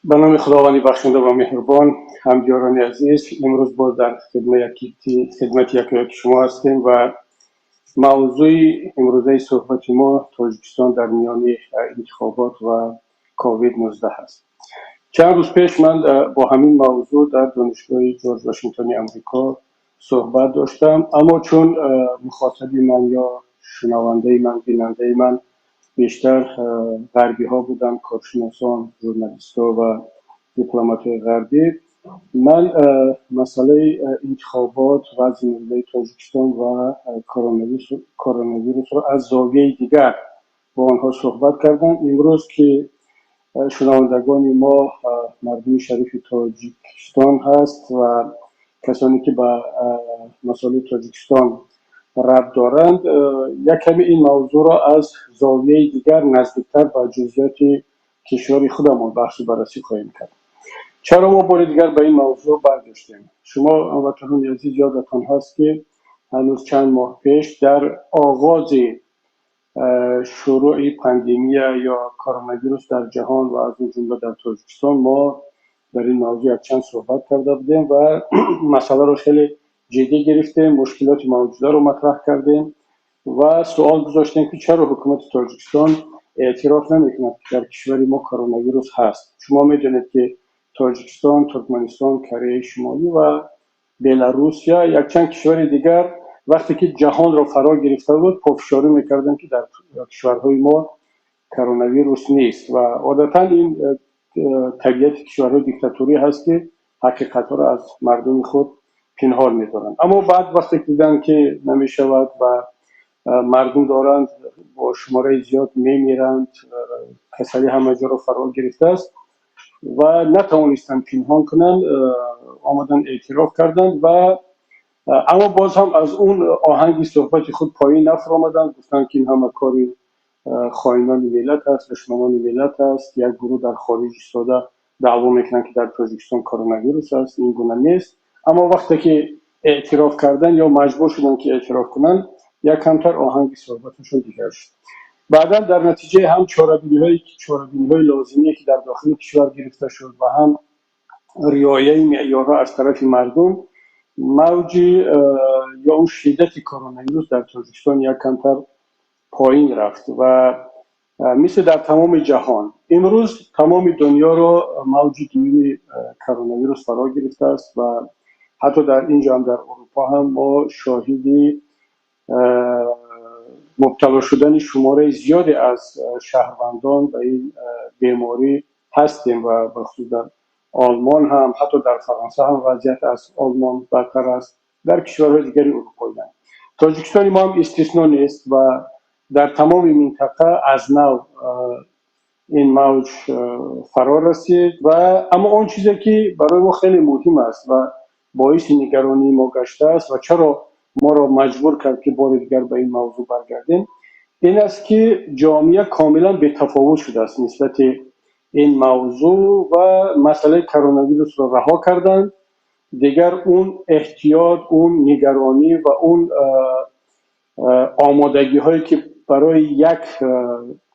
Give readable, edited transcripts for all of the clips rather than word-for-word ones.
به نام خداوند بخشنده و مهربان، همگیاران عزیز، امروز باز در خدمت یک شما هستیم و موضوع امروزه صحبت ما تاجیکستان در میان انتخابات و کووید 19 است. چند روز پیش من با همین موضوع در دانشگاه جورج واشنگتن آمریکا صحبت داشتم، اما چون مخاطبی من یا شنونده من، بیننده من بیشتر غربی ها بودن، کارشناسان، ژورنالیست ها و دیپلمات غربی، من مسئله انتخابات و زمینه تاجیکستان و کرونا ویروس رو از زاویه دیگر با آنها صحبت کردم. امروز که شنوندگان ما مردم شریف تاجیکستان هست و کسانی که به مسئله تاجیکستان ربط دارند، یک کمی این موضوع را از زاویه دیگر نزدیکتر به جزئیات کشور خودمان بحث و بررسی خواهیم کرد. چرا ما بار دیگر به این موضوع برگشتیم؟ شما هموطنان عزیز یادتان هست که هنوز چند ماه پیش در آغاز شروع پاندمی یا کرونا ویروس در جهان و از اون جمله در تاجیکستان ما در این موضوع یک چند صحبت کرده بودیم و مسئله رو خیلی جدی گرفتیم، مشکلات موجوده رو مطرح کردیم و سوال گذاشتیم که چرا حکومت تاجیکستان اعتراف نمیکنه که در کشور ما کرونا ویروس هست. شما میدونید که تاجیکستان، ترکمنستان، کره شمالی و بلاروس یا یک چند کشور دیگر وقتی که جهان را فرا گرفته بود پافشاری میکردن که در کشورهای ما کرونا ویروس نیست و عادتا این طبیعت کشورهای دیکتاتوری هست که حقیقت را از مردم خود پنهان می‌دارند. اما بعد وقتی که دیدن که نمیشود و مردم دارند با شماره زیاد میمیرند، کسری همه جا را فرا گرفته است و نتوانستند پنهان کنند، آمدن اعتراف کردند و اما باز هم از اون آهنگ صحبت خود پایین نفرآمدند، گفتند که این همه کاری خائنان ملت است، دشمنان ملت است، یک گروه در خارج ایستاده دعوا میکنن که در تاجیکستان کرونا ویروس است، این گونه نیست. اما وقتی که اعتراف کردن یا مجبور شدن که اعتراف کنن، یک کمتر آهنگ صحبتشون دیگر شد. بعدا در نتیجه هم چاره‌بینی‌های لازمی که در داخل کشور گرفته شد و هم رعایت معیارها از طرف مردم، موج یا اون شدت کرونا ویروس در تاجیکستان یک کمتر پایین رفت و مثل در تمام جهان امروز تمام دنیا رو موج دوم کرونا ویروس فرا گرفته است و حتی در اینجا هم در اروپا هم ما شاهدی مبتلا شدن شماره زیادی از شهروندان به این بیماری هستیم و بخصوص در آلمان هم، حتی در فرانسه هم وضعیت از آلمان بدتر است، در کشورهای دیگری اروپایی هم. تاجیکستان ما هم استثنا نیست و در تمام منطقه از نو این موج فرا رسید و اما اون چیزی که برای ما خیلی مهم است و باعث نگرانی ما گشته است و چرا ما را مجبور کرد که بار دیگر به این موضوع برگردیم، این است که جامعه کاملا بی‌تفاوت شده است نسبت این موضوع و مسئله کرونا ویروس را رها کردند. دیگر اون احتیاط، اون نگرانی و اون آمادگی هایی که برای یک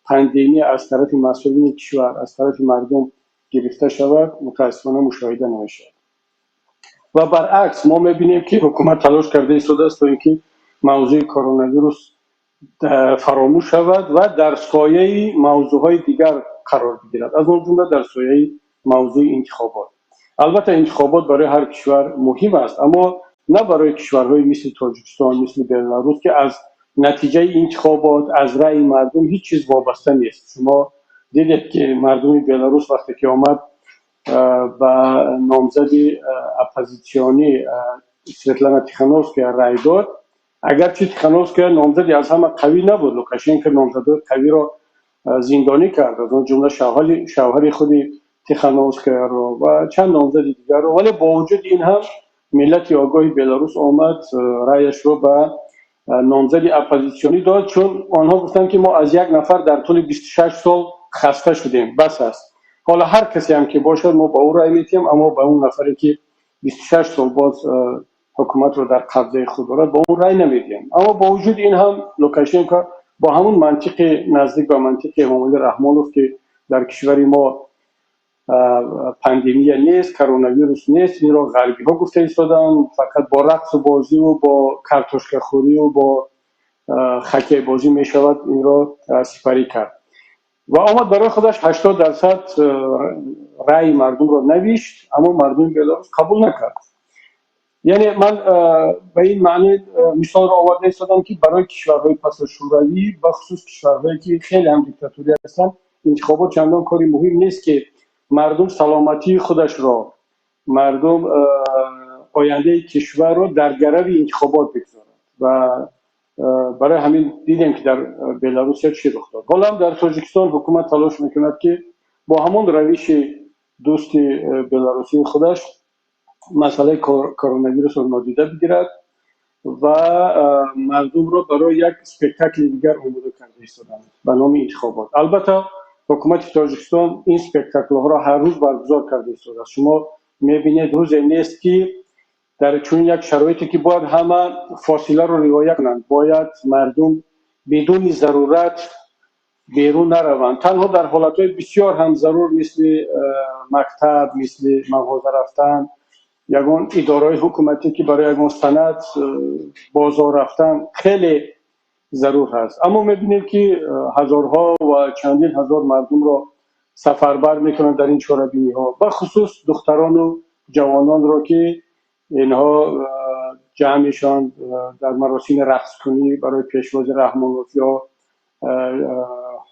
پاندمی از طرف مسئولین کشور، از طرف مردم گرفته شود متاسفانه مشاهده نمیشه. و برعکس ما میبینیم که حکومت تلاش کرده ایستاده است تا اینکه موضوع کرونا ویروس فراموش شود و در سایه موضوعهای دیگر قرار بگیرد، از اون جمله در سایه موضوع انتخابات. البته انتخابات برای هر کشور مهم است، اما نه برای کشورهای مثل تاجیکستان، مثل بلاروس که از نتیجه انتخابات، از رأی مردم هیچ چیز وابسته نیست. شما دیدید که مردم بلاروس وقتی که آمد و نامزد اپوزیسیونی سویتلانا تیخانوفسکیا رأی داد، اگرچه تیخانوفسکیا نامزدی از همه قوی نبود، لوکاشنکو نامزد قوی را زندانی کرد، از اون جمله شوهر خود تیخانوفسکیا را و چند نامزد دیگر را، ولی با وجود این هم ملت آگاه بلاروس آمد رأیش رو به نامزد اپوزیسیونی داد، چون آنها گفتند که ما از یک نفر در طول 26 سال خسته شدیم، بس است. حالا هر کسی هم که باشد ما با او رأی میدیم، اما با اون نفری که 26 سال باز حکومت رو در قبضه خود دارد با اون رأی نمیدیم. اما با وجود این هم لوکاشنکو با همون منطق نزدیک به منطق امامعلی رحمانوف که در کشور ما پاندمی نیست، کرونا ویروس نیست. این را غربی ها گفته ایستادن، فقط با رقص و بازی و با کارتوشکه خوری و با خکه بازی می شود این را سپری کرد و آمد برای خودش 80% رأی مردم را نوشت، اما مردم بلاروس قبول نکرد. یعنی من به این معنی مثال را آورده ایستادم که برای کشورهای پس شوروی، بخصوص کشورهایی که خیلی هم دیکتاتوری هستند، انتخابات چندان کاری مهم نیست که مردم سلامتی خودش را، مردم آینده کشور را در گرو انتخابات بگذارند و برای همین دیدیم که در بلاروس چی رخ داد. حالا هم در تاجیکستان حکومت تلاش میکند که با همون روش دوست بلاروسی خودش مسئله کرونا ویروس رو نادیده بگیرد و مردم را برای یک اسپکتاکل دیگر آماده کرده ایستادند به نام انتخابات. البته حکومت تاجیکستان این اسپکتاکل ها را هر روز برگزار کرده ایستاده است. شما میبینید روزی نیست که در چون یک شرایطی که باید همه فاصله رو رعایت کنند، باید مردم بدون ضرورت بیرون نروند، تنها در حالتهای بسیار هم ضرور مثل مکتب، مثل مغازه رفتن، یگان ادارهای حکومتی که برای یگان سند بازار رفتن خیلی ضرور هست. اما میبینیم که هزارها و چندین هزار مردم را سفربر میکنند در این چهاربینی ها، و خصوص دختران و جوانان را که اینها جمعشان در مراسم رقص کنی برای پیشواز رحمانوف یا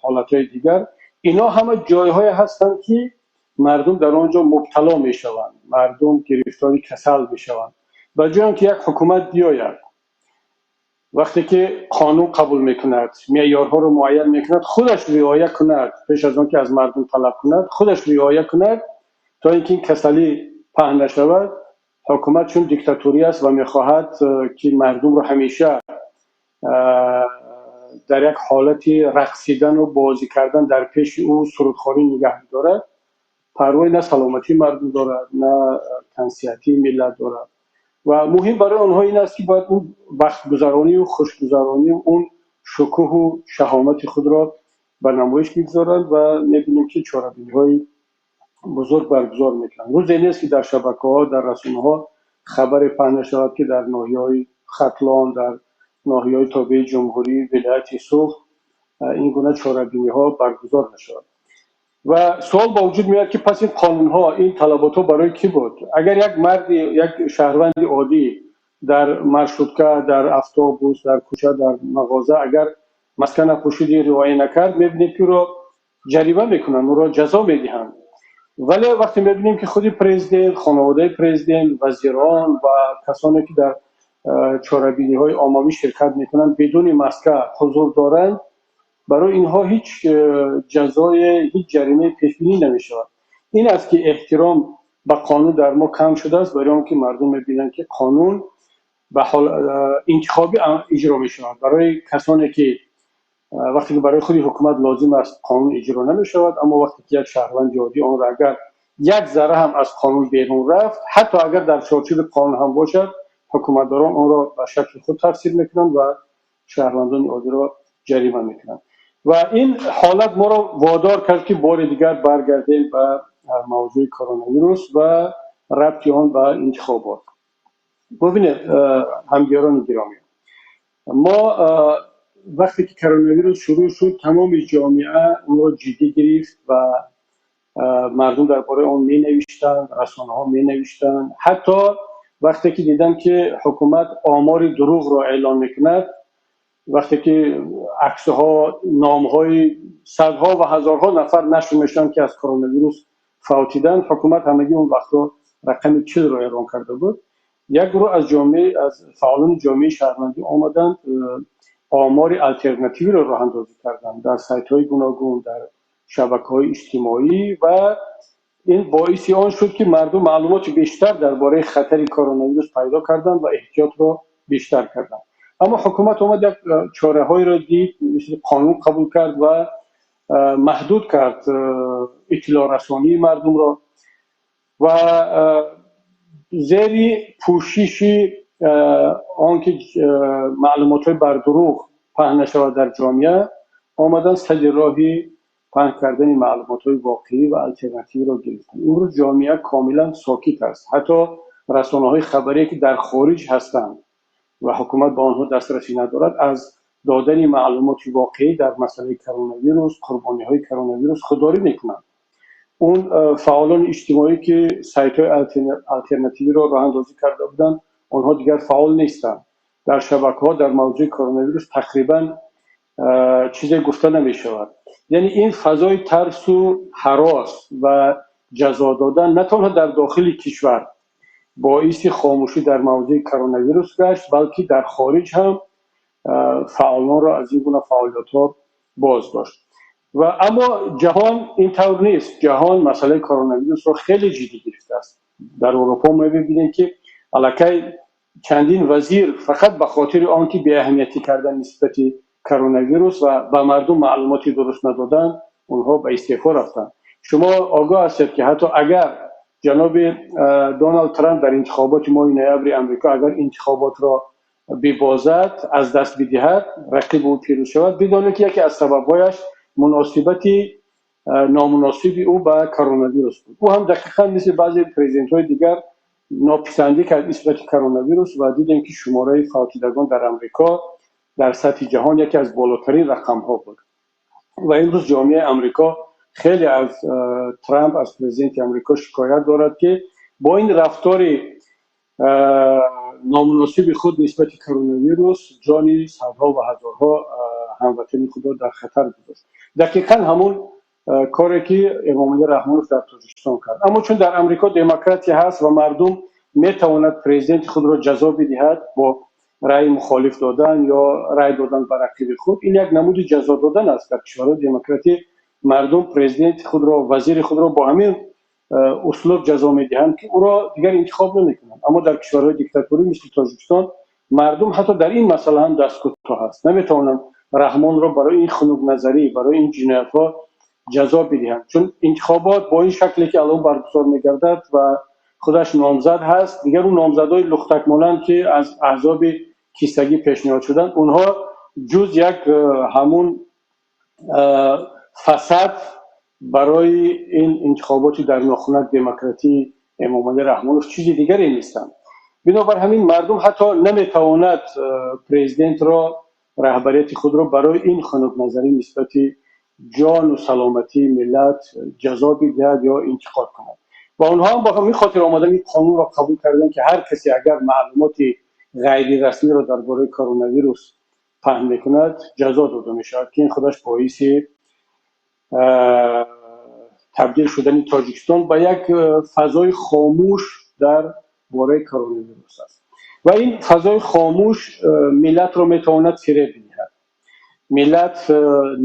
حالتهای دیگر، اینا همه جایهای هستند که مردم در آنجا مبتلا می شوند، مردم گرفتاری کسل می شوند. و جایی که یک حکومت بیاید وقتی که قانون قبول میکند، معیارها رو معین میکند، خودش رعایت کند، پیش از آن که از مردم طلب کند خودش رعایت کند تا اینکه این کسلی پهن نشود. حکومت چون دیکتاتوری است و میخواهد که مردم رو همیشه در یک حالت رقصیدن و بازی کردن در پیش او سرودخواری نگه دارد، پروای نه سلامتی مردم دارد نه تنصیحاتی ملت دارد. و مهم برای آنها این است که باید اون وقت گذرانی و خوشگذرانی و اون شکوه و شهامت خود را به نمایش بگذارند و می‌بینیم که چهاربینی‌های بزرگ برگزار میکنند. روزی نیست که در شبکه‌ها، در رسانه‌ها خبر پهن شود که در ناحیه‌های ختلان، در ناحیه‌های تابع جمهوری، ولایت سوخت این گونه چهاربینی‌ها برگزار نشود. و سوال با وجود میاد که پس این قانون‌ها، این طلبات‌ها برای کی بود؟ اگر یک مرد، یک شهروند عادی در مرشودکه، در اتوبوس، در کوچه، در مغازه اگر مسکن پوشیدی رعایت نکرد، می‌بینید که رو جریمه میکنن، او را جزا میدهند. ولی وقتی می‌بینیم که خود پرزیدنت، خانواده پرزیدنت، وزیران و کسانی که در چهاربینی‌های عمومی شرکت میکنند بدون مسکن حضور دارند، برای اینها هیچ جزای، هیچ جریمه پیش بینی نمی‌شود. این است که احترام به قانون در ما کم شده است، برای اینکه مردم می‌بینند که قانون به حال انتخابی اجرا می‌شود. برای کسانی که وقتی که برای خود حکومت لازم است قانون اجرا نمی‌شود، اما وقتی که یک شهروند عادی آن را اگر یک ذره هم از قانون بیرون رفت، حتی اگر در چارچوب قانون هم باشد، حکومتداران آن را به شکل خود تفسیر می‌کنند و شهروندان عادی را جریمه می‌کنند. و این حالت ما را وادار کرد که بار دیگر برگردیم به موضوع کرونا ویروس و ربط آن به انتخابات. ببینید همگران گرامی، ما وقتی که کرونا ویروس شروع شد تمام جامعه اون را جدی گرفت و مردم درباره اون می نوشتن، رسانه ها می نوشتن. حتی وقتی که دیدن که حکومت آمار دروغ را اعلام میکند، وقتی که عکس‌ها، نام‌های صدها و هزارها نفر نشر میشدن که از کرونا ویروس فوتیدن، حکومت همگی اون وقتا رقم 40 را اعلام کرده بود. یک گروه از جامعه، از فعالان جامعه شهروندی آمدن آمار الترناتیوی را راه اندازی کردن در سایت‌های گوناگون، در شبکه‌های اجتماعی، و این باعث آن شد که مردم معلومات بیشتر درباره خطر کرونا ویروس پیدا کردند و احتیاط را بیشتر کردند. اما حکومت اومد یک چاره‌هایی را دید، مثل قانون قبول کرد و محدود کرد اطلاع رسانی مردم را و زیر پوشش آنکه معلومات بر دروغ پهن شود در جامعه، آمدن سد راهی پهن کردن معلومات‌های واقعی و الटरनेटिव را گرفتن. امروز جامعه کاملا ساکت است. حتی رسانه‌های خبری که در خارج هستند و حکومت با آنها دسترسی ندارد، از دادن معلومات واقعی در مسئله کرونا ویروس، قربانی‌های کرونا ویروس خودداری می‌کنند. اون فعالان اجتماعی که سایت‌های الटरनेटिव را راه اندازی کرده بودند، آنها دیگر فعال نیستند. در شبکه‌ها در موضوع کرونا ویروس تقریباً چیزی گفته نمی‌شود. یعنی این فضای ترس و هراس و جزا دادن نه تنها در داخل کشور باعث خاموشی در موضوع کرونا ویروس گشت، بلکه در خارج هم فعالان را از این گونه فعالیت‌ها باز داشت. و اما جهان اینطور نیست. جهان مسئله کرونا ویروس را خیلی جدی گرفته است. در اروپا ما می‌بینیم که الکی چندین وزیر فقط به خاطر آنکه بی اهمیتی کردن نسبت کرونا ویروس و به مردم معلوماتی درست ندادن، اونها به استعفا رفتن. شما آگاه هستید که حتی اگر جناب دونالد ترامپ در انتخابات ماه نوامبر امریکا اگر انتخابات را ببازد، از دست بدهد، رقیب او پیروز شود، بدانید که یکی از سبب‌هایش مناسبت نامناسب او با کرونا ویروس بود. او هم دقیقاً مثل بعضی پرزیدنت‌های دیگر ناپسندی کرد نسبت کرونا ویروس و دیدیم که شماره فوت شدگان در امریکا در سطح جهان یکی از بالاترین رقم‌ها بود. و امروز جامعه امریکا خیلی از ترامپ، از پرزیدنت امریکا شکایت دارد که با این رفتار نامناسب خود نسبت کرونا ویروس جان صدها و هزارها هموطن خود را در خطر گذاشت. دقیقاً همون کاری که امامعلی رحمانوف در تاجیکستان کرد. اما چون در امریکا دموکراسی هست و مردم میتواند پرزیدنت خود را جزا بدهد با رأی مخالف دادن یا رأی دادن بر رقیب خود، این یک نمود جزا دادن است. در کشورهای دموکراتی مردم پرزیدنت خود را، وزیر خود را با همین اسلوب جزا میدهند که او را دیگر انتخاب نمیکنند. اما در کشورهای دیکتاتوری مثل تاجیکستان مردم حتی در این مسئله هم دست کوتاه است. نمیتوانند رحمان را برای این خنوق نظری، برای این جنایت ها جزا بدهند، چون انتخابات با این شکلی که الان برگزار میگردد و خودش نامزد هست، دیگر اون نامزدای لختک مانند که از احزاب کیستگی پیشنهاد شدن، اونها جز یک همون فساد برای این انتخابات در ناخونک دموکراتی امامعلی رحمانوف چیزی دیگری نیستند. بنابر همین مردم حتی نمیتواند پرزیدنت را، رهبریت خود را برای این خنک نظری نسبت جان و سلامتی ملت جزا بدهد یا انتخاب کند. و اونها هم با همین خاطر آمدن این قانون را قبول کردن که هر کسی اگر معلومات غیر رسمی را درباره کرونا ویروس پهن میکند جزا داده میشود، که این خودش باعث تبدیل شدن تاجیکستان به یک فضای خاموش در باره کرونا ویروس است. و این فضای خاموش ملت را میتواند فریب بدهد. ملت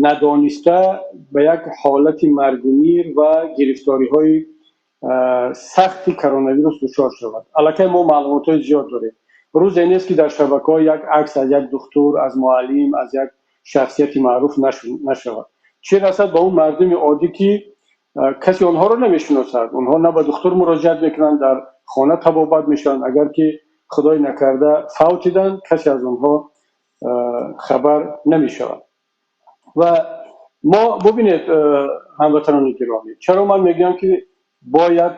ندانسته به یک حالت مرگومیر و گرفتاری های سختی کرونا ویروس دچار شود. البته ما معلومات های زیاد داریم. روز این است که در شبکه‌ها یک عکس از یک دکتر، از معلم، از یک شخصیت معروف نشود. چه رسد به اون مردم عادی که کسی آنها رو نمیشناسد. اونها نه به دکتر مراجعت میکنند، در خانه تبابت میشن. اگر که خدای نکرده فوتیدن، کسی از اونها خبر نمیشود. و ما ببینید هموطنان گرامی، چرا من میگم که باید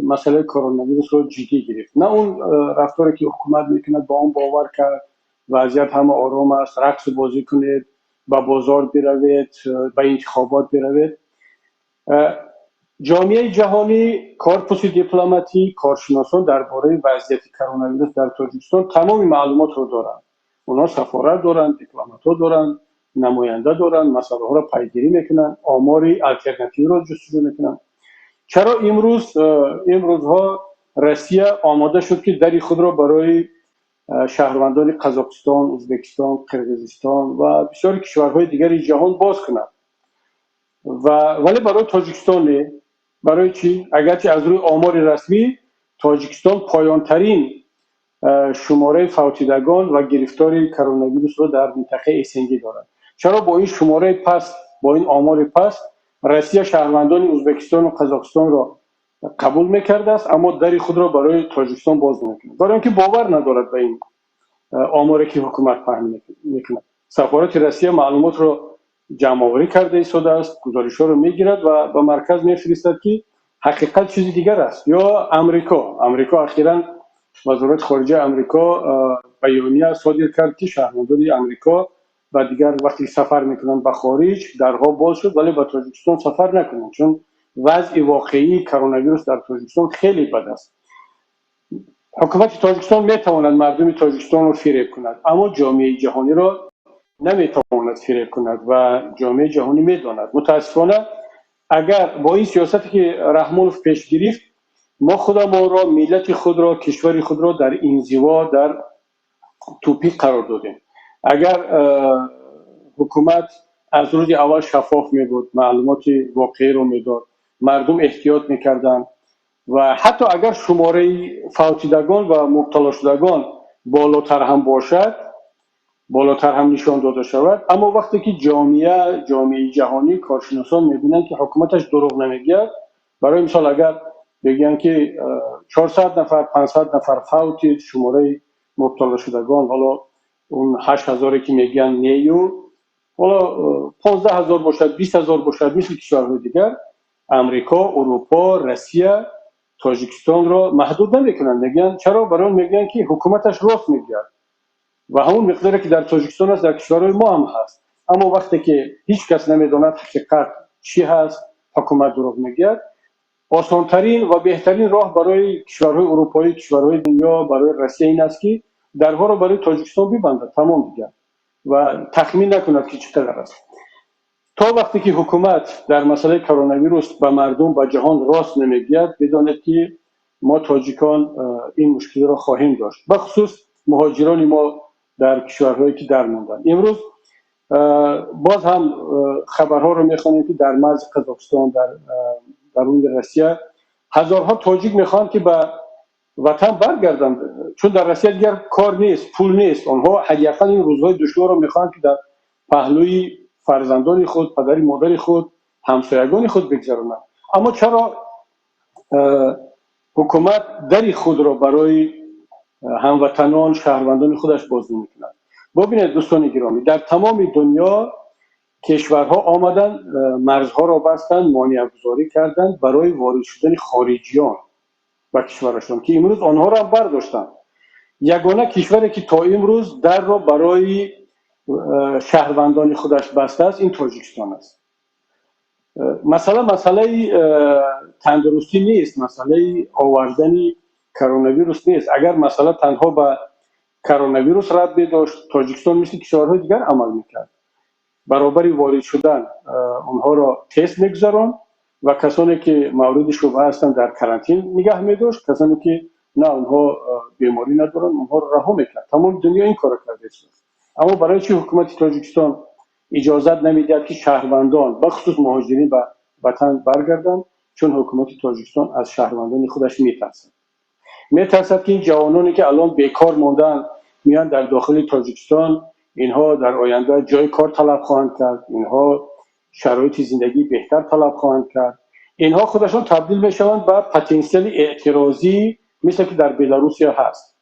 مسئله کرونا ویروس رو جدی گرفت؟ نه اون رفتاری که حکومت میکنه با اون باور کرد وضعیت همه آرام است، رقص بازی کنید، به بازار بروید، به انتخابات بروید. جامعه جهانی، کورپوس دیپلماتی، کارشناسان درباره وضعیت کرونا ویروس در تاجیکستان تمام معلومات رو دارند. اونها سفارت دارند، دیپلمات‌ها دارند، نماینده دارند، مسئله ها را پیگیری میکنند، آماری الटरनेटिव را جستجو میکنند. چرا امروزها روسیه آماده شد که دری خود را برای شهروندان قزاقستان، ازبکستان، قرقیزستان و بسیاری کشورهای دیگر جهان باز کند؟ ولی برای تاجیکستان نه. برای چی؟ اگرچه از روی آمار رسمی تاجیکستان پایانترین شماره فوتیدگان و گرفتار کرونا ویروس را در منطقه ایسنگی دارد. چرا با این شماره پست، با این آمار پست، روسیه شهروندان ازبکستان و قزاقستان را قبول میکرده است اما دری خود را برای تاجیکستان باز نمیکنه؟ برای اینکه باور ندارد به این آماری که حکومت پهن میکنه. سفارت روسیه معلومات را جمع‌آوری کرده ایستاده است، گزارش‌ها رو میگیرد و به مرکز میفرستد که حقیقت چیزی دیگر است. یا امریکا اخیراً وزارت خارجه امریکا بیانیه صادر کرد که شهروندان امریکا و دیگر وقتی سفر میکنن به خارج درها باز شد، ولی به تاجیکستان سفر نکنند، چون وضع واقعی کرونا ویروس در تاجیکستان خیلی بد است. حکومت تاجیکستان میتواند مردم تاجیکستان رو فریب کند، اما جامعه جهانی را نمیتواند فریب کند و جامعه جهانی میداند. متاسفانه اگر با این سیاستی که رحمانوف پیش گرفت، ما خودمان را، ملت خود را، کشور خود را در انزوا، در توپی قرار دادیم. اگر حکومت از روز اول شفاف می بود، معلومات واقعی رو میداد، مردم احتیاط میکردن و حتی اگر شماره فوتیدگان و مبتلا شدگان بالاتر هم باشد، بالاتر هم نشان داده شود، اما وقتی که جامعه جهانی کارشناسان میبینن که حکومتش دروغ نمیگه، برای مثال اگر بگن که 400 نفر 500 نفر فوت، شماره مبتلا شدگان حالا اون 8000 که میگن نیو، حالا 15000 باشد 20000 باشد، مثل کشورهای دیگر امریکا، اروپا، روسیه تاجیکستان را محدود نمیکنن. میگن چرا؟ برای میگن که حکومتش راست میگه و همون مقداری که در تاجیکستان است در کشورهای ما هم هست. اما وقتی که هیچ کس نمیداند حقیقت چی هست، حکومت دروغ میگه، آسانترین و بهترین راه برای کشورهای اروپایی، کشورهای دنیا، برای روسیه این است که درها رو برای تاجیکستان ببندد، تمام دیگر، و تخمین نکند که چقدر است. تا وقتی که حکومت در مسئله کرونا ویروس به مردم و جهان راست نمیگوید، بدانید که ما تاجیکان این مشکل را خواهیم داشت، بخصوص مهاجران ما در کشورهایی که در موندن. امروز باز هم خبرها رو میخوانیم که در مرز قزاقستان، در اون روسیه، هزارها تاجیک میخوان که به وطن برگردند، چون در روسیه دیگر کار نیست، پول نیست. آنها حداقل این روزهای دشوار رو میخوان که در پهلوی فرزندان خود، پدری مادر خود، همسایگان خود بگذرانند. اما چرا حکومت دری خود را برای هموطنان، شهروندان خودش باز نمی‌کند؟ ببینید دوستان گرامی، در تمام دنیا کشورها آمدن مرزها را بستند، مانع گذاری کردند برای وارد شدن خارجیان و کشورشان که امروز آنها را هم برداشتند. یگانه کشوری که تا امروز در را برای شهروندان خودش بسته است این تاجیکستان است. مسئله تندرستی نیست، مسئله آوردن کرونا ویروس نیست. اگر مسئله تنها به کرونا ویروس ربط داشت، تاجیکستان مثل کشورهای دیگر عمل میکرد، برابر وارد شدن اونها را تست میگذارن و کسانی که مورد شبهه هستند در کرانتین نگه میداشت، کسانی که نه اونها بیماری ندارن اونها را رها میکرد. تمام دنیا این کار کرده است. اما برای چی حکومت تاجیکستان اجازت نمیدهد که شهروندان بخصوص مهاجرین به وطن برگردند؟ چون حکومت تاجیکستان از شهروندان خودش میترسد که این جوانانی که الان بیکار ماندن میان در داخل تاجیکستان، اینها در آینده جای کار طلب خواهند کرد، اینها شرایط زندگی بهتر طلب خواهند کرد، اینها خودشان تبدیل میشوند به پتانسیل اعتراضی مثل که در بلاروسیا هست.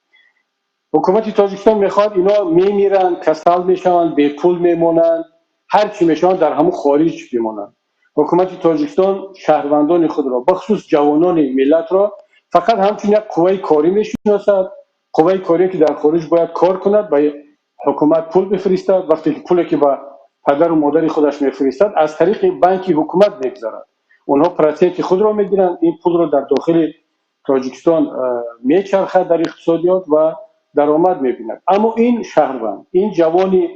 حکومت تاجیکستان میخواد اینا میمیرن، کسل میشوند، بے پول میمونند، هر چی میشوند در همون خارج بمونند. حکومت تاجیکستان شهروندان خود را بخصوص جوانان ملت را فقط همچون یک قوه کاری میشناسد، قوه کاری که در خارج باید کار کند، به حکومت پول بفرستد، وقتی که پولی که به پدر و مادر خودش میفرستد از طریق بانک حکومت میگذرد، اونها پرسنت خود را میگیرند، این پول را در داخل تاجیکستان میچرخد در اقتصادیات و درآمد میبیند. اما این شهروند، این جوانی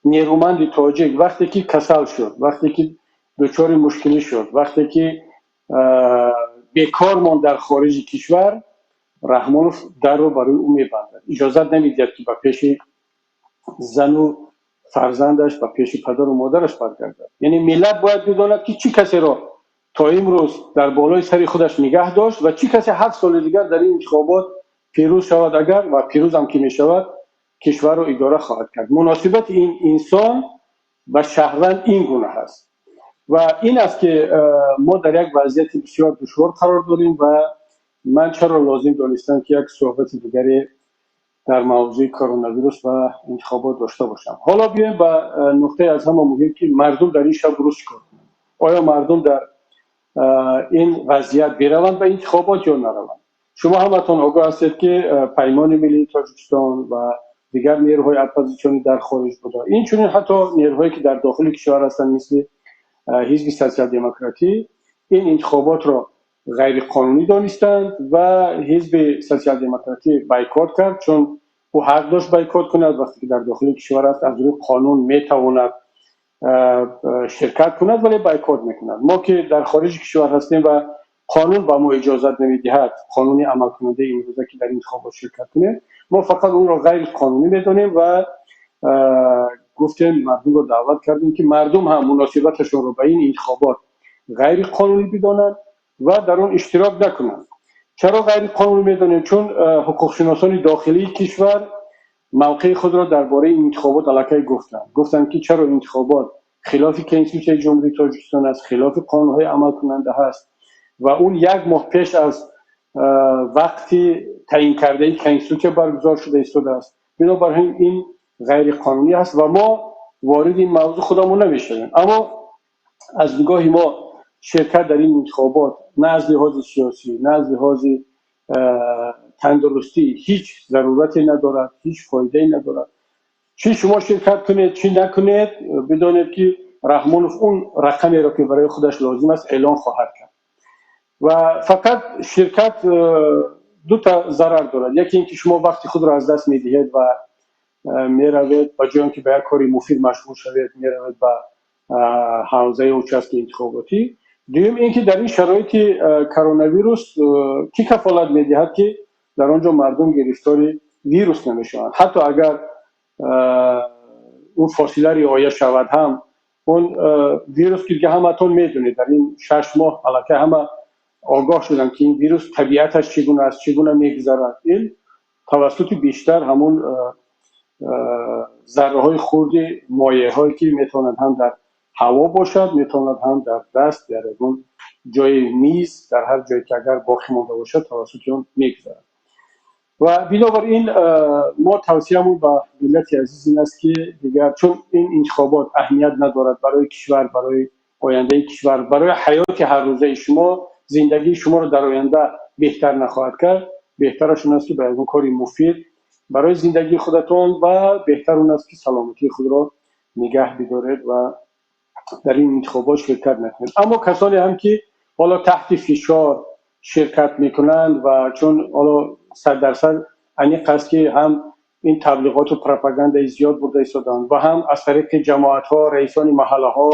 نیرومند تاجیک وقتی که کسل شد، وقتی که دچار مشکلی شد، وقتی که بیکار ماند در خارج کشور، رحمانوف در رو برای او میبندد، اجازت نمیدهد که به پیش زن و فرزندش، به پیش پدر و مادرش برگردد. یعنی ملت باید بداند که چی کسی را تا امروز در بالای سر خودش نگه داشت و چی کسی 7 سال دیگر در این انتخابات پیروز شود، اگر و پیروز هم که می شود کشور را اداره خواهد کرد. مناسبت این انسان و شهروند این گونه هست و این است که ما در یک وضعیت بسیار دشوار قرار داریم و من چرا لازم دانستم که یک صحبت دیگری در موضوع کرونا ویروس و انتخابات داشته باشم. حالا بیایم به نقطه از همه مهم که مردم در این شب روز کار کنند. آیا مردم در این وضعیت بروند به انتخابات یا نروند؟ شما همتون آگاه هستید که پیمان ملی تاجیکستان و دیگر نیروهای اپوزیسیونی در خارج بوده. این چنین حتی نیروهایی که در داخل کشور هستند مثل حزب سوسیال دموکراتی این انتخابات را غیر قانونی دانستند و حزب سوسیال دموکراتی بایکوت کرد، چون او حق داشت بایکوت کند وقتی که در داخل کشور است، از روی قانون میتواند شرکت کند ولی بایکوت میکند. ما که در خارج کشور هستیم و قانون با ما اجازت نمیدهد قانونی عمل کننده امروزه که در انتخابات شرکت کنیم، ما فقط اون را غیر قانونی میدانیم و گفتیم مردم رو دعوت کردیم که مردم هم مناسبتشون رو به این انتخابات غیر قانونی بدانند و در اون اشتراک نکنند. چرا غیر قانونی میدانیم؟ چون حقوق شناسان داخلی کشور موقع خود را درباره این انتخابات علاقه گفتند که چرا انتخابات خلاف کنستیتوسیون جمهوری تاجیکستان است، خلاف قانونهای عمل کننده هست و اون یک ماه پیش از وقتی تعیین کرده کنستیتوسیون برگزار شده ایستاده است. بنابراین این غیر قانونی است و ما وارد این موضوع خودمون نمیشیم. اما از نگاه ما شرکت در این انتخابات نه از لحاظ سیاسی نه از لحاظ تندرستی هیچ ضرورتی ندارد، هیچ فایده‌ای ندارد. چی شما شرکت کنید چی نکنید، بدانید که رحمانوف اون رقمی را که برای خودش لازم است اعلان خواهد کرد و فقط شرکت دو تا ضرر دارد. یکی اینکه شما وقتی خود را از دست میدهید و میروید با جای اینکه به یک کاری مفید مشغول شوید میروید به حوزه اوچسک انتخاباتی. دوم اینکه در این شرایط کرونا ویروس کی کفالت میدهد که در آنجا مردم گرفتار ویروس نمیشوند؟ حتی اگر اون فاصله رعایت شود هم اون ویروس که همتون میدونید در این 6 ماه علاقه همه آگاه شدن که این ویروس طبیعتش چگونه است، چگونه میگذرد. این توسط بیشتر همون ذره های خرد مایع هایی که میتونند هم در هوا باشد، میتونند هم در دست در اون جای میز در هر جایی که اگر باقی مانده باشد توسط اون میگذرد. و بنابراین ما توصیه‌مون با ملت عزیز این است که دیگر چون این انتخابات اهمیت ندارد برای کشور، برای آینده کشور، برای حیات هر روزه شما، زندگی شما رو در آینده بهتر نخواهد کرد، بهترش اون است که باید کاری مفید برای زندگی خودتون و بهتر اون است که سلامتی خود را نگه بدارید و در این انتخابات شرکت نکنید. اما کسانی هم که حالا تحت فشار شرکت میکنند و چون حالا 100% انیق است که هم این تبلیغات و پروپاگاندا زیاد برده ایستادن و هم از طریق جماعت ها، رئیسان محله ها،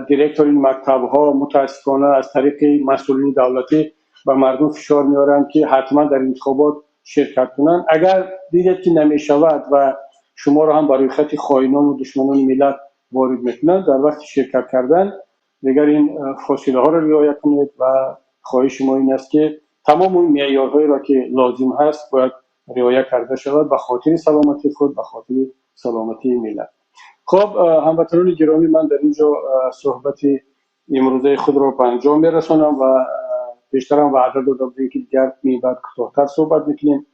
دیرکتورین مکتب ها متاسفانه از طریق مسئولین دولتی به مردم فشار میارند که حتما در انتخابات شرکت کنند. اگر دیدید که نمیشود و شما را هم برای خط خائنان و دشمنان ملت وارد میکنند، در وقت شرکت کردن دیگر این فاصله ها را رعایت کنید و خواهش ما این است که تمام اون معیارهایی را که لازم هست باید رعایت کرده شود به خاطر سلامتی خود، به خاطر سلامتی ملت. خب هموطنان گرامی، من در اینجا صحبت امروزه خود را به انجام میرسانم و بیشترم وعده داده بودیم که دیگر بعد کوتاه‌تر صحبت میکنیم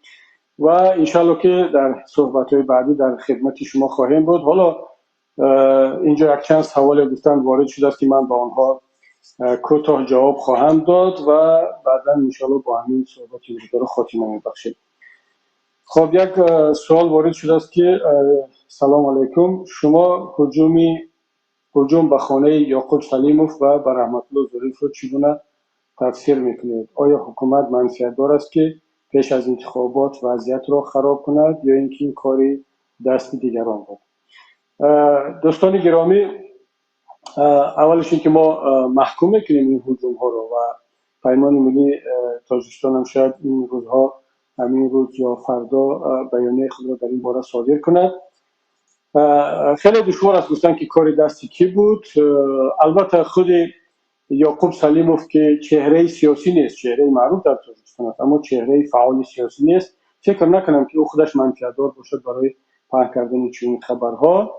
و انشالله که در صحبت‌های بعدی در خدمت شما خواهیم بود. حالا اینجا یک چند سوال گفتن وارد شده است که من با آنها کوتاه جواب خواهم داد و بعدا انشالله با همین صحبت رو خاتمه میبخشیم. خب یک سوال وارد شده است که سلام علیکم، شما هجوم به خانه یعقوب سلیموف و به رحمت الله ظریف رو چگونه تفسیر میکنید؟ آیا حکومت منفعت‌دار است که پیش از انتخابات وضعیت را خراب کند یا اینکه این کاری دست دیگران بود؟ دوستان گرامی، اولش این که ما محکوم میکنیم این هجوم ها رو و پیمان ملی تاجیکستان هم شاید این روزها همین روز یا فردا بیانیه خود را در این باره صادر کند. خیلی دشوار است گفتن که کار دستی کی بود. البته خود یعقوب سلیموف که چهره سیاسی نیست، چهره معروف در تاجیکستان است اما چهره فعال سیاسی نیست، فکر نکنم که او خودش منفعت‌دار باشد برای پهن کردن چنین خبرها.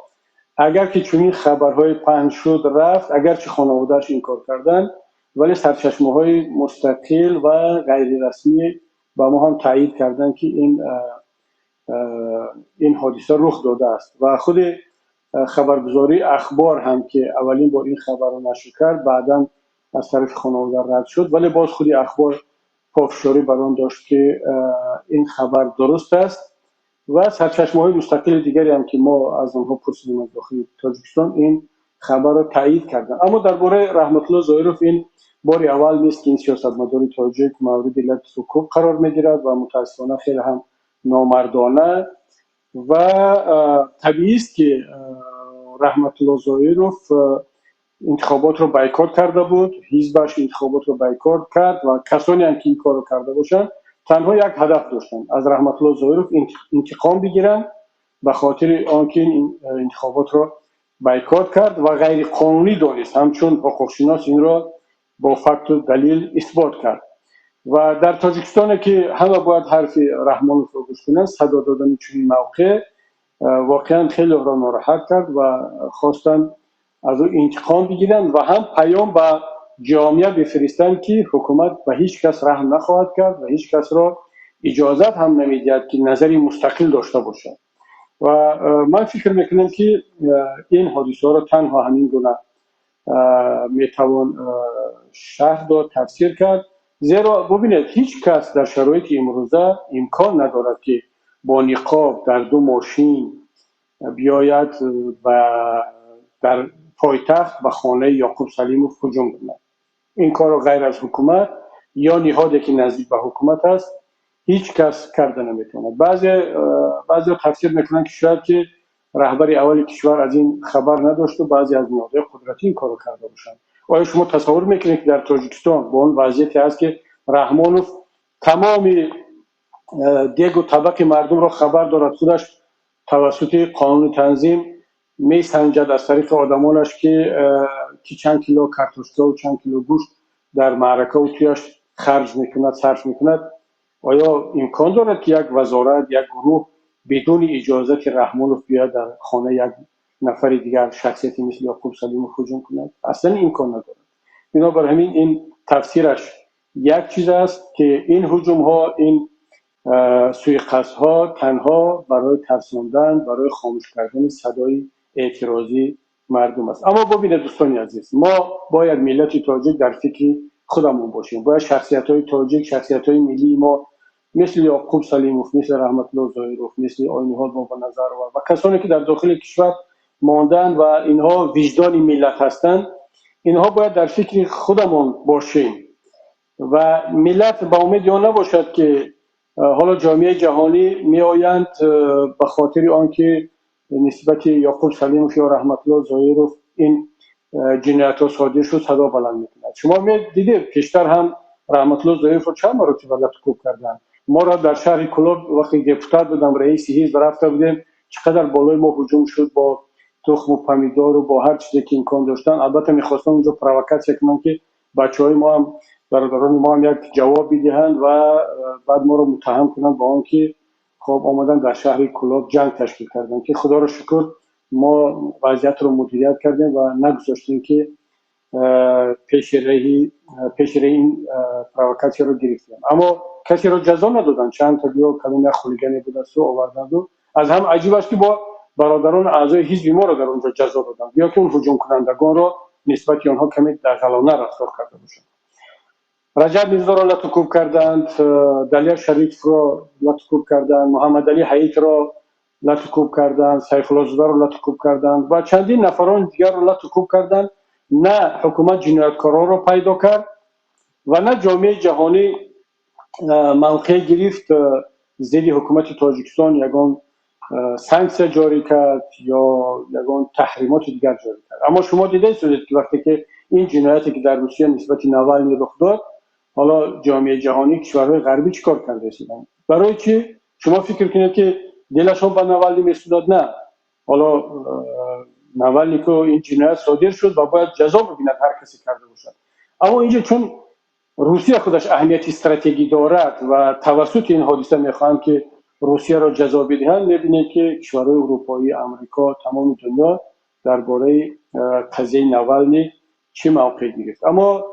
اگر که چنین خبرهای پهن شد رفت، اگر چه خانواده‌اش انکار کردن، ولی سرچشمه‌های مستقل و غیر رسمی با ما هم تایید کردن که این این حادثه رخ داده است و خود خبرگزاری اخبار هم که اولین بار این خبر رو نشر کرد بعدا از طرف خانواده رد شد، ولی باز خود اخبار پافشاری بر آن داشت که این خبر درست است و سرچشمه‌های مستقل دیگری هم که ما از آنها پرسیدیم از داخل تاجیکستان این خبر را تایید کردن. اما درباره رحمت الله ظاهرов این بار اول نیست که این سیاستمدار تاجیک مورد علت سکوت قرار میگیرد و متاسفانه خیلی هم نامردانه و طبیعی است که رحمت الله ظاهرov انتخابات رو بایکوت کرده بود، حزبش انتخابات رو بایکوت کرد و کسانی هم که این کار رو کرده باشند تنها یک هدف داشتن، از رحمت الله ظاهرov انتقام بگیرن به خاطر آنکه این انتخابات رو بایکوت کرد و غیر قانونی دانست، همچون حقوقشناس این را با فکت و دلیل اثبات کرد. و در تاجیکستان که همه باید حرف رحمانوف رو گوش کنند، صدا دادن چنین موقع واقعا خیلی را ناراحت کرد و خواستن از او انتقام بگیرن و هم پیام به جامعه بفرستن که حکومت به هیچ کس رحم نخواهد کرد و هیچ کس را اجازت هم نمیدهد که نظری مستقل داشته باشد. و من فکر میکنم که این حادثه را تنها همین گونه میتوان شرح داد، تفسیر کرد، زیرا ببینید هیچ کس در شرایط امروزه امکان ندارد که با نقاب در دو ماشین بیاید و در پایتخت و خانه یعقوب سلیموف هجوم کند. این کار را غیر از حکومت یا نهادی که نزدیک به حکومت است هیچ کس کرده نمیتواند. بعضی تفسیر میکنن که شاید که رهبر اول کشور از این خبر نداشت و بعضی از نهادهای قدرتی این کارو کرده باشند. آیا شما تصور میکنید که در تاجیکستان با اون وضعیتی است که رحمانوف تمام دیگ و طبق مردم را خبر دارد، خودش توسط قانون تنظیم می سنجد از طریق آدمانش که چند کیلو کارتوشکا و چند کیلو گوشت در معرکه و تویش خرج میکند، صرف میکند؟ آیا امکان دارد که یک وزارت، یک گروه بدون اجازت رحمانوف بیاد در خانه یک نفر دیگر شخصیتی مثل یعقوب سلیموف هجوم کند؟ اصلا امکان ندارد. بنابر همین این تفسیرش یک چیز است که این هجوم ها، این سوءقصد ها تنها برای ترساندن، برای خاموش کردن صدای اعتراضی مردم است. اما ببینید دوستان عزیز، ما باید ملت تاجیک در فکر خودمون باشیم. باید شخصیت های تاجیک، شخصیت های ملی ما مثل یعقوب سلیموف، مثل رحمت الله ظاهرov، مثل آیین‌نهاد بابا نظرور و کسانی که در داخل کشور ماندن و اینها وجدان ملت هستند، اینها باید در فکر خودمون باشیم و ملت با امید یا نباشد که حالا جامعه جهانی می آیند به خاطر آنکه نسبت یعقوب سلیموف یا رحمت الله ظاهرov این جنایت ها صادر شد صدا بلند میکنند. شما می دیدید پیشتر هم رحمت الله ظاهرov رو چند مرتبه لطکوب کردن. ما را در شهر کلاب وقتی دپوتات بودم رئیس حزب رفته بودیم، چقدر بالای ما هجوم شد با تخم و پمیدار و با هر چیزی که امکان داشتن. البته میخواستم اونجا پرووکاسیون کنم که بچهای ما هم، برادران ما هم یک جواب بدهند و بعد ما رو متهم کنند با آن که خب آمدن در شهر کلاب جنگ تشکیل کردن، که خدا رو شکر ما وضعیت رو مدیریت کردیم و نگذاشتیم که پیش ری این پرووکاسیون رو گرفتیم. اما کسی رو جزا ندادن. چند تا دیو کلمه خلیگانی بود است و آوردند و از هم عجیب است که با برادران اعضای حزب ما رو در اونجا جزا دادن، یا که اون هجوم کنندگان رو نسبت آنها کمی دغلانه رفتار کرده باشند. رجب میرزا را لطکوب کردند، دلیر شریف را لطکوب کردند، محمد علی حیات را لطکوب کردند، سیف الله زاده را لطکوب کردند و چندین نفران دیگر را لطکوب کردند. نه حکومت جنایتکاران را پیدا کرد و نه جامعه جهانی موقع گرفت ضد حکومت تاجیکستان یگان سانکسیا جاری کرد یا یگان تحریمات دیگر جاری کرد. اما شما دیدید که وقتی که این جنایتی که در روسیه نسبت ناوالنی رخ داد، حالا جامعه جهانی، کشورهای غربی چیکار کرده رسیدن؟ برای چی؟ شما فکر کنید که دلشون به ناوالنی میسوداد؟ نه. حالا ناوالنی که این جنایت صادر شد و باید جزا ببیند هر کسی کرده باشد. اما اینجا چون روسیه خودش اهمیت استراتژی دارد و توسط این حادثه میخواهند که روسیه را جزا بدهند، میبینید که کشورهای اروپایی، آمریکا، تمام دنیا درباره قضیه ناوالنی چه موقع گرفت. اما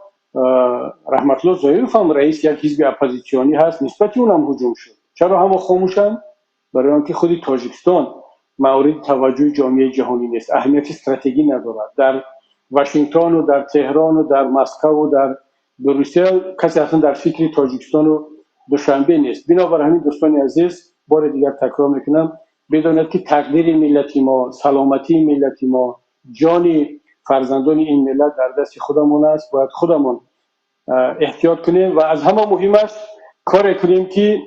رحمت الله ظاهرov هم رئیس یک حزب اپوزیسیونی هست، نسبت اون هم هجوم شد. چرا همه خاموشن؟ برای آنکه خود تاجیکستان مورد توجه جامعه جهانی نیست، اهمیت استراتژی ندارد. در واشنگتن و در تهران و در مسکو و در بروسل کسی اصلا در فکر تاجیکستان و دوشنبه نیست. بنابراین همین دوستان عزیز، بار دیگر تکرار میکنم، بدانید که تقدیر ملت ما، سلامتی ملت ما، جان فرزندان این ملت در دست خودمون است. باید خودمون احتیاط کنیم و از همه مهمش کار کنیم که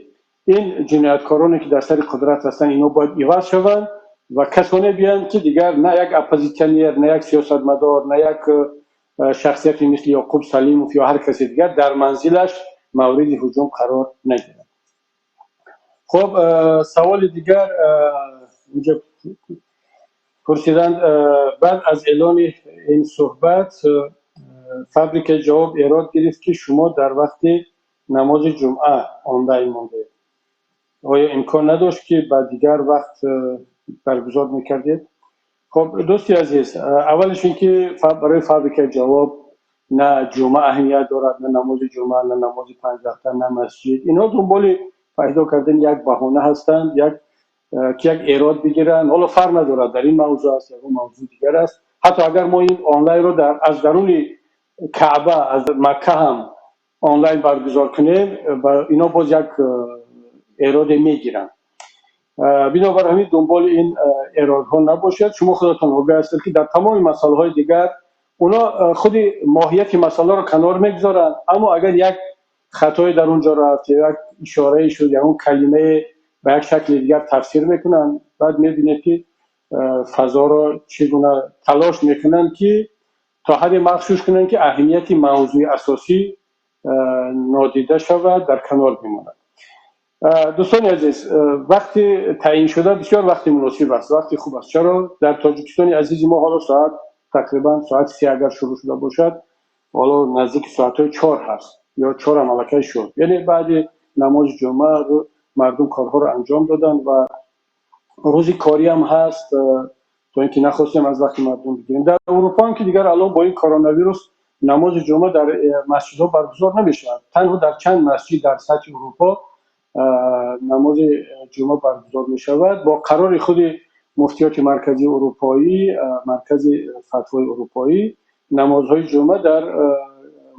این جنایتکارانی که در سر قدرت هستن اینا باید ایواز شوند و کسانی بیان که دیگر نه یک اپوزیسیونر، نه یک سیاستمدار، نه یک شخصیتی مثل یعقوب سلیموف یا هر کسی دیگر در منزلش مورد هجوم قرار نگیرد. خب سوال دیگر اینجا پرسیدند بعد از اعلان این صحبت فبریک جواب ایراد گرفت که شما در وقت نماز جمعه آنلاین مانده، آیا امکان نداشت که بعد دیگر وقت برگزار میکردید؟ خب دوستی عزیز، اولش این که برای فبریک جواب نه جمعه اهمیت دارد، نه نماز جمعه، نه نماز 5 وقته، نه مسجد. اینا دنبال پیدا کردن یک بهانه هستند، که یک ایراد بگیرن. حالا فرق ندارد در این موضوع است یا اون موضوع دیگر است. حتی اگر ما این آنلاین رو از درون کعبه از مکه هم آنلاین برگزار کنیم، اینا باز یک ایراد میگیرن. بنابراین همین دنبال این ایرادها نباشید. شما خودتون آگاه هستید که در تمام مسائل های دیگر اونا خود ماهیت مسئله رو کنار میگذارن، اما اگر یک خطای در اونجا رفت یا یک اشاره شد یا اون کلمه به یک شکل دیگر تفسیر میکنن، بعد میبینید که فضا رو چگونه تلاش میکنن که تا حد مخشوش کنن که اهمیت موضوع اساسی نادیده شود، در کنار بماند. دوستان عزیز، وقتی تعیین شده بسیار وقتی مناسب است، وقتی خوب است. چرا؟ در تاجیکستان عزیز ما حالا ساعت تقریبا ساعت 3 اگر شروع شده باشد، حالا نزدیک ساعت 4 هست یا 4 هم ملکه شد، یعنی بعد نماز جمعه رو مردم کارها رو انجام دادن و روزی کاری هم هست تا اینکه نخواستیم از وقت مردم بگیریم. در اروپا هم که دیگر الان با این کرونا ویروس نماز جمعه در مسجدها برگزار نمیشه. تنها در چند مسجد در سطح اروپا نماز جمعه برگزار می شود با قرار خود مفتیات مرکزی اروپایی، مرکز فتوای اروپایی. نمازهای جمعه در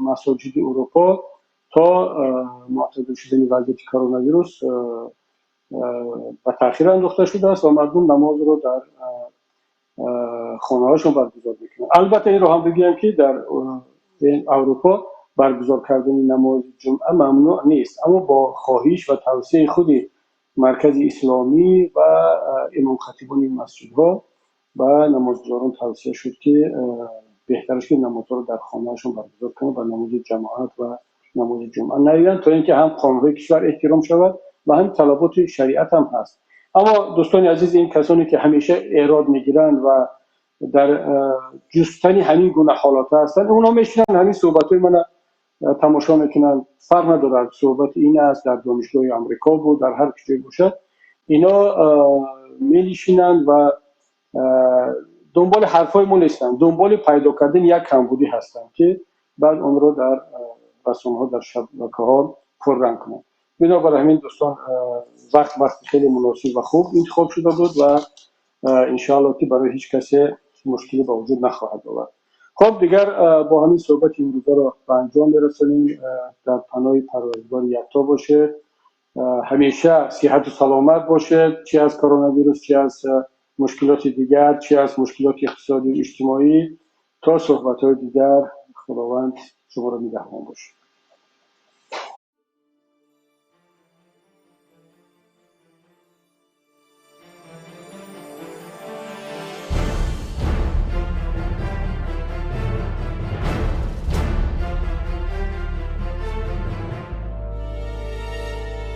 مساجد اروپا تا معتدل شدن وضعیت کرونا ویروس به تاخیر انداخته شده است و مردم نماز رو در خانه هاشون برگزار میکنن. البته این رو هم بگیم که در اروپا برگزار کردن نماز جمعه ممنوع نیست، اما با خواهش و توصیه خود مرکز اسلامی و امام خطیبان این مسجدها و نمازگزاران توصیه شد که بهترش که نمازها رو در خانه هاشون برگزار کنن و نماز جماعت و نماز جمعه نریدن، تا اینکه هم قانون کشور احترام شود و هم طلبات شریعت هم هست. اما دوستان عزیز، این کسانی که همیشه ایراد میگیرند و در جستن همین گونه حالات هستند، اونا میشنن همین صحبت‌های من تماشا میکنن. فرق ندارد صحبت این است در دانشگاه آمریکا بود، در هر کجای باشد، اینا میشینند و دنبال حرفای ما نیستند، دنبال پیدا کردن یک کمبودی هستند که بعد اون رو در رسانه‌ها در شبکه‌ها پررنگ کنند. بنابراین همین دوستان وقت خیلی مناسب و خوب انتخاب شده بود و انشاءالله که برای هیچ کسی مشکلی به وجود نخواهد آورد. خب دیگر با همین صحبت این روزا رو به انجام برسونیم. در پناه پروردگار یکتا باشه، همیشه صحت و سلامت باشه، چه از کرونا ویروس، چه از مشکلات دیگر، چه از مشکلات اقتصادی و اجتماعی. تا صحبت های دیگر، خداوند شما را نگهدار باشه.